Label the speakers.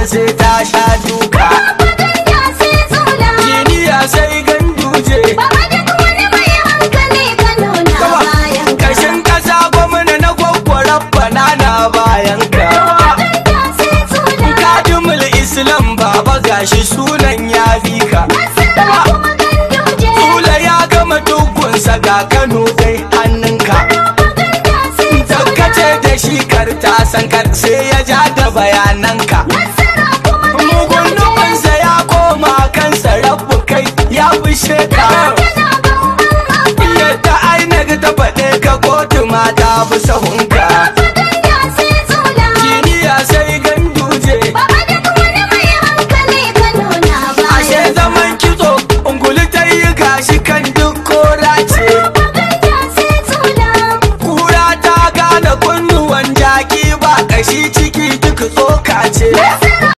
Speaker 1: sai ta sha duka. Jiniya sai ganduje. Kashin ƙasa gwamna na gwaggwarar banana bayan ka. Kadimul Islam baba gashi sunan ya fi ka. Tula ya gama dukunsa ga Kano dai hannunka. Takkace da shi karta sankar sai ya ja da bayananka. Mugun nufinsa ya koma kansa rabu kai ya fushe ka. Yadda ainihin ta faɗe ka kotu ma ta fi sahunka.